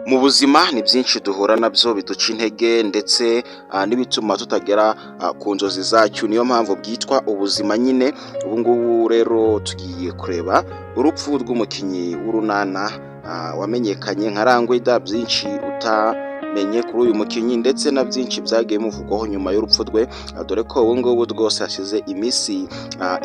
Mu buzima ni byinshi duhura nabyo biduca intege ndetse n'ibituma tutagera ku nzozi zacu, niyo mpamvu bwitwa ubuzima nyine. Ubu ngubu rero tugiye kureba urupfu rw'umukinnyi w'urunana wamenyekanye nka Rangwida. Byinshi utamenye kuri uyu mukinnyi ndetse na byinshi byagiye muvugwaho nyuma y'urupfu rwe, dore ko ubu ngubu rwose hashize iminsi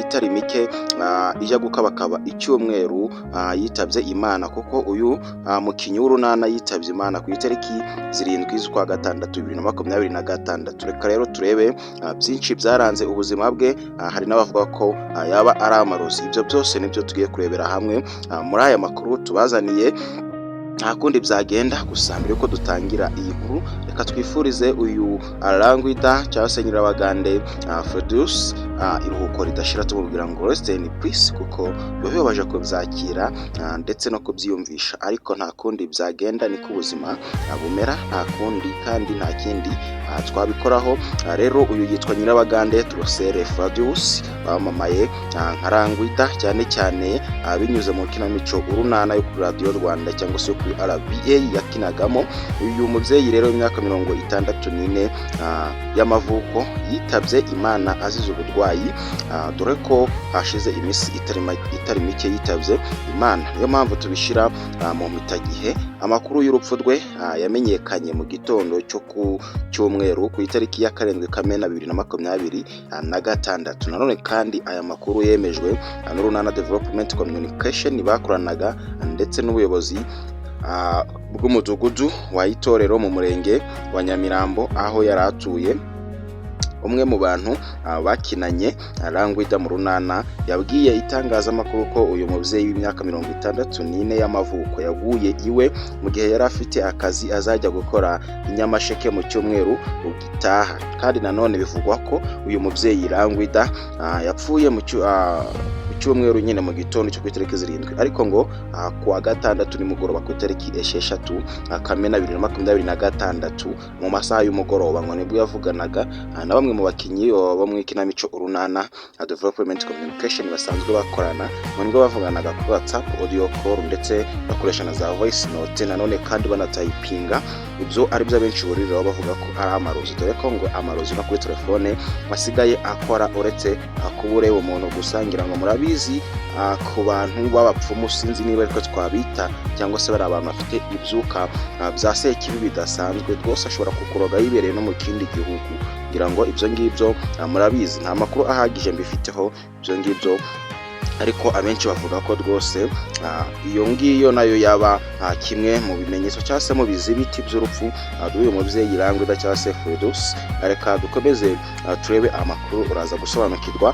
itari mike ijya gukabakaba icyumweru yitabye Imana, kuko uyu mukinnyi w'urunana yitabye Imana ku itariki 7 z'ukwa gatandatu 2026. Reka rero turebe byinshi byaranze ubuzima bwe. Hari n'abavuga ko yaba ari amarozi. Ibyo byose nibyo tugiye kurebera hamwe muri aya makuru tubazaniye. Nta kundi byagenda gusa mbere yuko dutangira iyi nkuru, reka twifurize uyu Rangwida cyangwa se Nyirabagande Fredus iruhuko ridashira, tumubwira ngo rest in peace, kuko bibabaje kubyakira ndetse no kubyiyumvisha, ariko nta kundi byagenda, niko ubuzima bumera, nta kundi kandi nta kindi twabikoraho. Rero uyu yitwa Nyirabagande Turosere Fredus, bamamaye nka Rangwida cyane cyane binyuze mu kinamico Urunana yo kuri Radio Rwanda cyangwa se kuri RBA yakinagamo. Uyu mubyeyi rero w'imyaka 64 y'amavuko yitabye Imana azize uburwayi, dore ko hashize iminsi itari mike yitabye Imana. Niyo mpamvu tubishyira mu mitagihe. Amakuru y'urupfu rwe yamenyekanye mu gitondo cyo ku cyumweru ku itariki ya 7 Kamena 2026. Nanone kandi aya makuru yemejwe n'Urunana Development Communication bakoranaga ndetse n'ubuyobozi bw'umudugudu wa Itorero mu murenge wa Nyamirambo aho yari atuye. Umwe mu bantu bakinanye Rangwida mu runana yabwiye itangazamakuru ko uyu mubyeyi w'imyaka 64 y'amavuko yaguye iwe mu gihe yari afite akazi azajya gukora i Nyamasheke mu cyumweru ugitaha. Kandi nanone bivugwa ko uyu mubyeyi Rangwida yapfuye mu cyumweru nyine mu gitondo cyo ku itariki 7, ariko ngo kuwa gatandatu nimugoroba ku itariki 6 Kamena 2026 mu masaha y'umugoroba ngo nibwo yavuganaga na bamwe mu bakinnyi bo mu ikinamico Urunana Development Communication basanzwe bakorana. Nibwo bavuganaga kuri WhatsApp audio call ndetse bakoresha na za voice note, nanone kandi banatayipinga. Ibyo ari byo benshi buriraho bavuga ko ari amarozi, dore ko ngo amarozi no kuri telefone basigaye akora uretse kubureba umuntu gusangira. Ngo murabizi ku bantu b'abapfumu, sinzi niba ariko twabita cyangwa se bari abantu bafite ibyuka bya sekibi bidasanzwe, rwose ashobora kukuroga yibereye no mu kindi gihugu. Kugira ngo ibyo ngibyo murabizi, nta makuru ahagije mbifiteho ibyo ngibyo, ariko abenshi bavuga ko rwose iyo ngiyo nayo yaba kimwe mu bimenyetso cyangwa se mu bizibiti by'urupfu rw'uyu mubyeyi Rangwida cyangwa se Fredus. Reka dukomeze turebe amakuru, uraza gusobanukirwa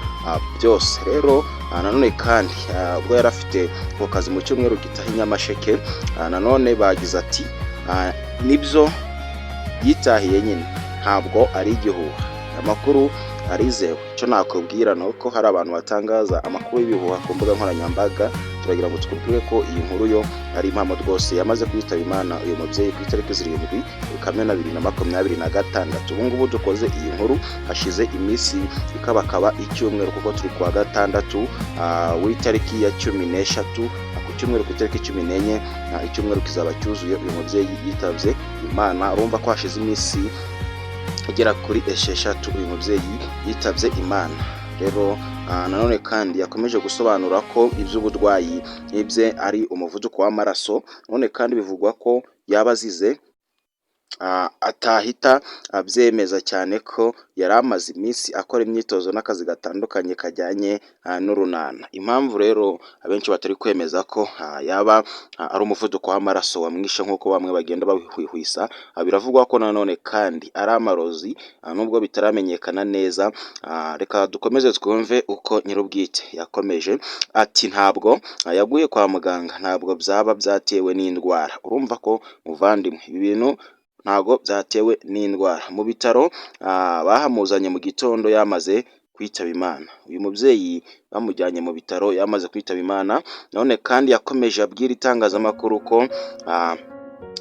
byose. Rero nanone kandi ubwo yari afite ku kazi mu cyumweru gitaha i Nyamasheke, nanone bagize ati nibyo yitahiye nyine, ntabwo ari igihuha, amakuru arizewe. Icyo nakubwira ni uko hari abantu batangaza amakuru y'ibihuha ku mbuga nkoranyambaga. Turagira ngo tukubwire ko iyi nkuru yo ari impamo rwose. Yamaze kwitaba Imana uyu mubyeyi ku itariki 7 Kamena 2026. Ubu ngubu dukoze iyi nkuru hashize iminsi ikabakaba icyumweru, kuko turi kuwa gatandatu w'itariki ya 13 ku cyumweru ku itariki 14 icyumweru kizaba cyuzuye uyu mubyeyi yitabye Imana. Urumva ko hashize iminsi agera kuri 6 uyu mubyeyi yitabye Imana. Rero nanone kandi yakomeje gusobanura ko iby'uburwayi n'ibye ari umuvuduko w'amaraso. None kandi bivugwa ko yaba azize atahita abyemeza cyane ko yari amaze iminsi akora imyitozo n'akazi gatandukanye kajyanye n'urunana. Impamvu rero abenshi batari kwemeza ko yaba ari umuvuduko w'amaraso wamwishe nk'uko bamwe bagenda babihwihwisa, biravugwa ko nanone kandi ari amarozi nubwo bitaramenyekana neza. Reka dukomeze twumve uko nyir'ubwite yakomeje ati ntabwo yaguye kwa muganga, ntabwo byaba byatewe n'indwara. Urumva ko muvandimwe, ibi bintu ntago byatewe n'indwara. Mu bitaro bahamuzanye mu gitondo yamaze kwitaba Imana. Uyu mubyeyi bamujyanye mu bitaro yamaze kwitaba Imana. None kandi yakomeje abwira itangazamakuru ko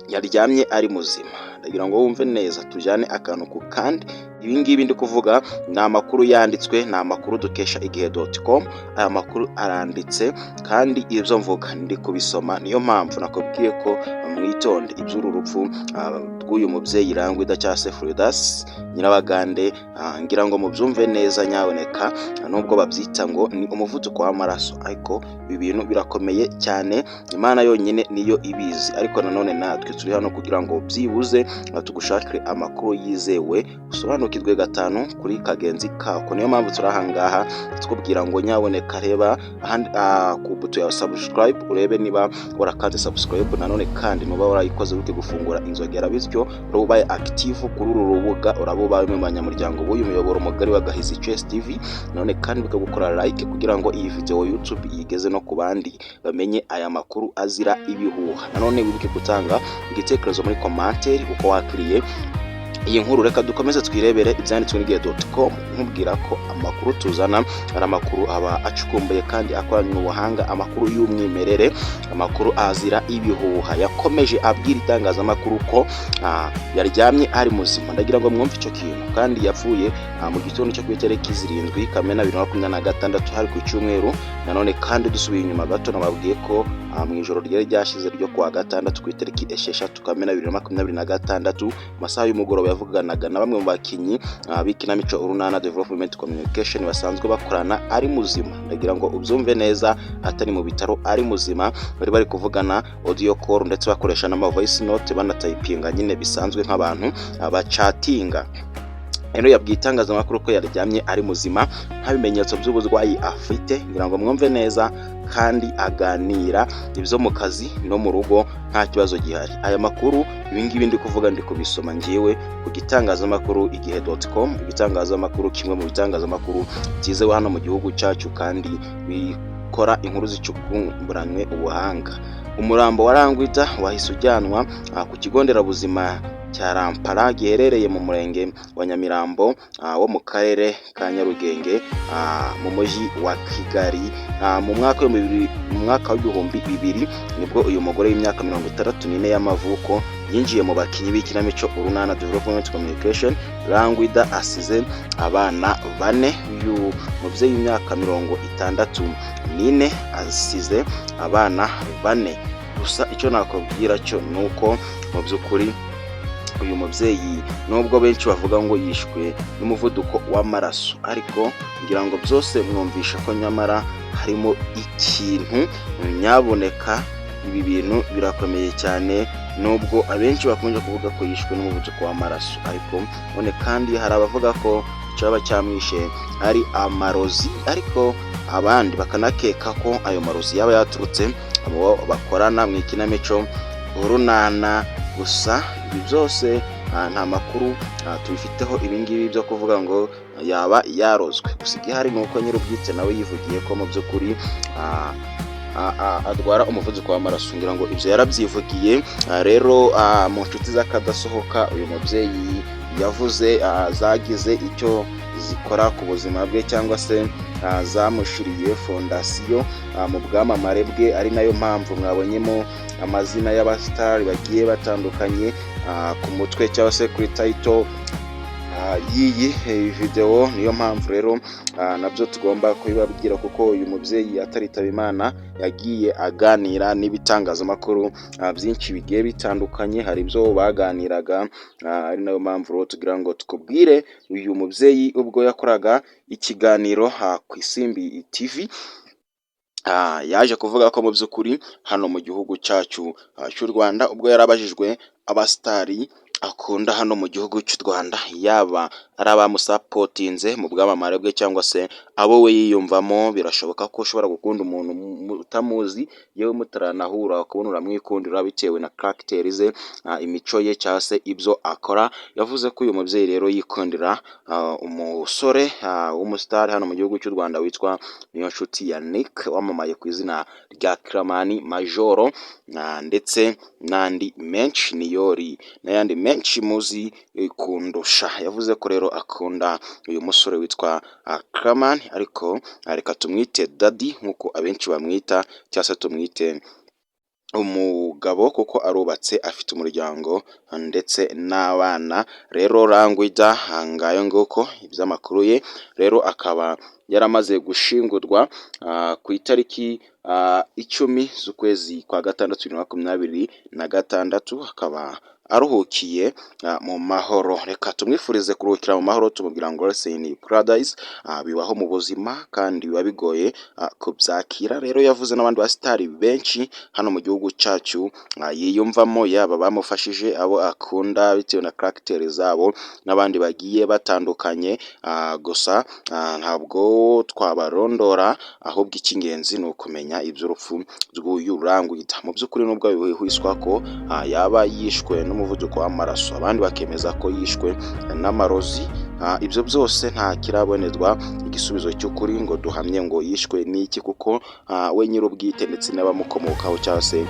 yaryamye ari muzima. Ndagira ngo wumve neza, tujyane akantu ku kandi Ibi ngibi ndi kuvuga ni amakuru yanditswe, ni amakuru dukesha igihe.com. Aya makuru aranditse kandi ibyo mvuga ndi kubisoma, niyo mpamvu nakubwiye ko mwitonde iby'uru rupfu rw'uyu mubyeyi Rangwida cyangwa se Freudas Nyirabagande. Ngira ngo mubyumve neza nyaboneka, nubwo babyita ngo ni umuvuduko w'amaraso, ariko ibi bintu birakomeye cyane. Imana yonyine niyo ibizi, ariko nanone natwe turi hano kugira ngo byibuze tugushakire amakuru yizewe, usobanukirwe gatanu kuri kagenzi kako. Niyo mpamvu turi ahangaha tukubwira ngo nyaboneka reba ku buto ya subscribe, urebe niba warakanze subscribe, nanone kandi nuba warayikoze ute gufungura inzogera, bityo ubaye active kuri uru rubuga, uraba ubaye mu banyamuryango w'uyu muyoboro mugari wa Gahizi Chess TV. None kandi bikagukora like kugira ngo iyi video YouTube yigeze no ku bandi bamenye aya makuru azira ibihuha. Nanone wibuke gutanga igitekerezo muri commentaire uko wakiriye iyi nkuru. Reka dukomeze twirebere ibyanditswe n'igihe.com, nkubwira ko amakuru tuzana ari amakuru aba acukumbuye kandi akoranywe ubuhanga, amakuru y'umwimerere, amakuru azira ibihuha. Yakomeje abwira itangazamakuru ko yaryamye ari muzima. Ndagira ngo mwumve icyo kintu. Kandi yapfuye mu gitondo cyo ku itariki 7 Kamena 2026 hari ku cyumweru. Nanone kandi dusubiye inyuma gato, nababwiye ko mu ijoro ryari ryashize ryo kuwa gatandatu ku itariki 6 Kamena 2026 masaha y'umugoroba yavuganaga na bamwe mu bakinyi b'ikinamico Urunana Development Communication basanzwe bakorana ari muzima. Ndagira ngo ubyumve neza, atari mu bitaro, ari muzima. Bari kuvugana audio call ndetse bakoresha n'ama voice note, banatayipinga nyine bisanzwe nk'abantu bachatinga. Rero yabwiye itangazamakuru ko yaryamye ari muzima, nta bimenyetso by'uburwayi afite. Ngira ngo mwumve neza, kandi aganira ibyo mu kazi no mu rugo nta kibazo gihari. Aya makuru ibingibi ndi kuvuga ndi kubisoma ngiyewe ku gitangazamakuru igihe.com, igitangazamakuru kimwe mu bitangazamakuru byizewe hano mu gihugu cyacu kandi bikora inkuru zicukumburanywe ubuhanga. Umurambo wa Rangwida wahise ujyanwa ku kigo nderabuzima cya Rampara giherereye mu murenge wa Nyamirambo wo mu karere ka Nyarugenge mu mujyi wa Kigali. Mu mwaka w'ibihumbi 2000 nibwo uyu mugore w'imyaka 64 y'amavuko yinjiye mu bakinyi b'ikinamico Urunana Development Communication. Rangwida asize abana 4. Uyu mubyeyi w'imyaka 64 asize abana 4. Gusa icyo nakubwira cyo nuko mu by'ukuri uyu mubyeyi nubwo benshi bavuga ngo yishwe n'umuvuduko w'amaraso, ariko ngira ngo byose mwumvisha ko nyamara harimo ikintu. Nyaboneka ibi bintu birakomeye cyane, nubwo abenshi bakunze kuvuga ko yishwe n'umuvuduko w'amaraso, ariko none kandi hari abavuga ko cyaba cyamwishe ari amarozi, ariko abandi bakanakeka ko ayo marozi yaba yaturutse abo bakorana mu ikinamico Urunana. Gusa ibi byose nta makuru tubifiteho ibingibi byo kuvuga ngo yaba yarozwe. Gusa igihari ni uko nyir'ubwite nawe yivugiye ko mu by'ukuri adwara umuvuduko w'amaraso. Ngira ngo ibyo yarabyivugiye. Rero mu nshuti z'akadasohoka uyu mubyeyi yavuze zagize icyo zikora ku buzima bwe, cyangwa se zamushiriye fondasiyo mu bwamamare bwe, ari nayo mpamvu mwabonyemo amazina y'abasitari bagiye batandukanye ku mutwe cyangwa se kuri title y'iyi video. Niyo mpamvu rero nabyo tugomba kubibabwira, kuko uyu mubyeyi ataritaba Imana yagiye aganira n'ibitangazamakuru byinshi bigiye bitandukanye. Hari ibyo baganiraga, ari nayo mpamvu rero tugira ngo tukubwire uyu mubyeyi ubwo yakoraga ikiganiro ku Isimbi TV. Yaje kuvuga ko mu by'ukuri hano mu gihugu cyacu cy'u Rwanda, ubwo yarabajijwe abasitari akunda hano mu gihugu cy'u Rwanda, yaba ari abamusapotinze mu bwamamare bwe cyangwa se abo we yiyumvamo. Birashoboka ko ushobora gukunda umuntu utamuzi, yewe mutaranahura, ukabona uramwikundira bitewe na character ze, imico ye cyangwa se ibyo akora. Yavuze ko uyu mubyeyi rero yikundira umusore w'umusitari hano mu gihugu cy'u Rwanda witwa Niyonshuti Yannick, wamamaye ku izina rya Clamani Majoro, ndetse n'andi menshi, Niyori n'ayandi menshi muzi kundusha. Yavuze ko rero akunda uyu musore witwa Clamani, ariko reka tumwite Daddy nk'uko abenshi bamwita, cyangwa se tumwite umugabo kuko arubatse afite umuryango ndetse n'abana. Rero Rangwida ngayo nguko iby'amakuru ye, rero akaba yaramaze gushingurwa ku itariki 10 z'ukwezi kwa gatandatu 2026, akaba aruhukiye mu mahoro. Reka tumwifurize kuruhukira mu mahoro, tumubwira ngo ni paradise, bibaho mu buzima kandi biba bigoye kubyakira. Rero yavuze n'abandi basitari benshi hano mu gihugu cyacu yiyumvamo, yaba bamufashije, abo akunda bitewe na character zabo, n'abandi bagiye batandukanye. Gusa ntabwo twabarondora, ahubwo icy'ingenzi ni ukumenya iby'urupfu rw'uyu Rangwida. Mu by'ukuri nubwo bihwiswa ko yaba yishwe n'umuvuduko w'amaraso, abandi bakemeza ko yishwe n'amarozi. Ibyo byose nta kirabonezwa igisubizo cy'ukuri ngo duhamye ngo yishwe n'iki, kuko we nyir'ubwite ndetse n'abamukomokaho cyangwa se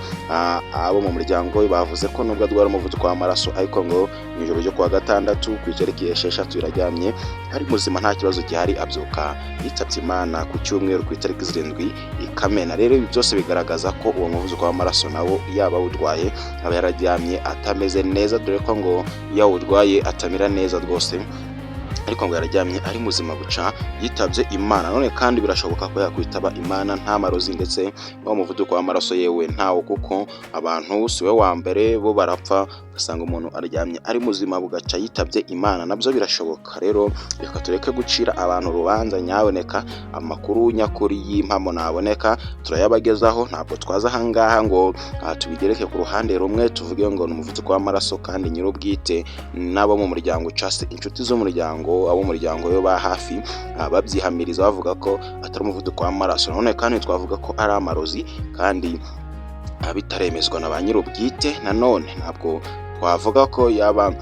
abo mu muryango we bavuze ko nubwo adwara umuvuduko w'amaraso, ariko ngo mu ijoro ryo kuwa gatandatu ku itariki 6 iraryamye ari muzima, nta kibazo gihari, abyuka yitabye Imana ku cyumweru ku itariki 7 Kamena. Rero ibi byose bigaragaza ko uwo muvuduko w'amaraso nawo yaba awurwaye aba yararyamye atameze neza, dore ko ngo iyo awurwaye atamera neza rwose, ariko ngo yararyamye ari muzima buca yitabye Imana. None kandi birashoboka ko yakwitaba Imana nta marozi ndetse n'umuvuduko w'amaraso yewe ntawo, kuko abantu siwe wa mbere bo barapfa ugasanga umuntu aryamye ari muzima bugaca yitabye Imana, nabyo birashoboka. Rero reka tureke gucira abantu urubanza, nyaboneka amakuru nyakuri y'impamo naboneka turayabagezaho. Ntabwo twaza ahangaha ngo tubigereke ku ruhande rumwe tuvuge ngo ni umuvuduko w'amaraso kandi nyir'ubwite n'abo mu muryango cyase inshuti z'umuryango, abo muryango yo ba hafi babyihamiriza bavuga ko atari umuvuduko w'amaraso. None kandi twavuga ko ari amarozi kandi bitaremezwa na ba nyir'ubwite. Nanone ntabwo twavuga ko yaba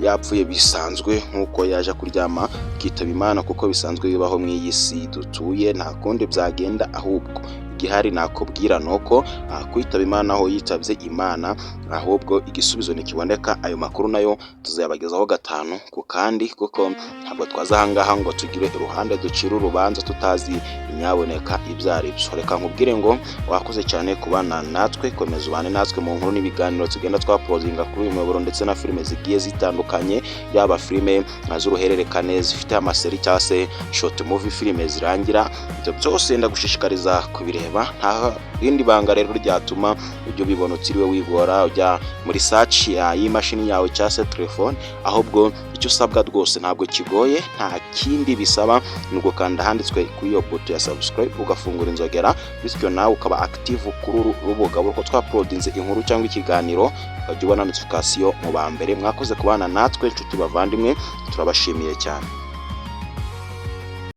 yapfuye bisanzwe nk'uko yaje kuryama kitaba Imana, kuko bisanzwe bibaho mu iyi si dutuye, nta kundi byagenda. Ahubwo igihari nakubwira nuko kwitaba Imana aho yitabye Imana, ahubwo igisubizo nikiboneka ayo makuru nayo tuzayabagezaho gatanu ku kandi, kuko ntabwo twaza ahangaha ngo tugire uruhande ducira urubanza tutazi inyaboneka ibyari byo. Reka nkubwire ngo wakoze cyane kubana natwe, komeza ubane natwe mu nkuru n'ibiganiro tugenda twapozinga kuri uyu muyoboro, ndetse na filime zigiye zitandukanye, yaba filime z'uruhererekane zifite amaseri cyangwa se short movie, filime zirangira. Ibyo byose ndagushishikariza kubireba, nta rindi banga rero ryatuma ujye ubibona utiriwe wigora ujya muri search y'imashini yawe cyangwa se telefone, ahubwo icyo usabwa rwose ntabwo kigoye, nta kindi bisaba, ni ugukanda handitswe kuri iyo buto ya subscribe, ugafungura inzogera, bityo nawe ukaba active kuri uru rubuga uko twaprodinze inkuru cyangwa ikiganiro ukajya ubona notification mu ba mbere. Mwakoze kubana natwe inshuti bavandimwe, turabashimiye cyane.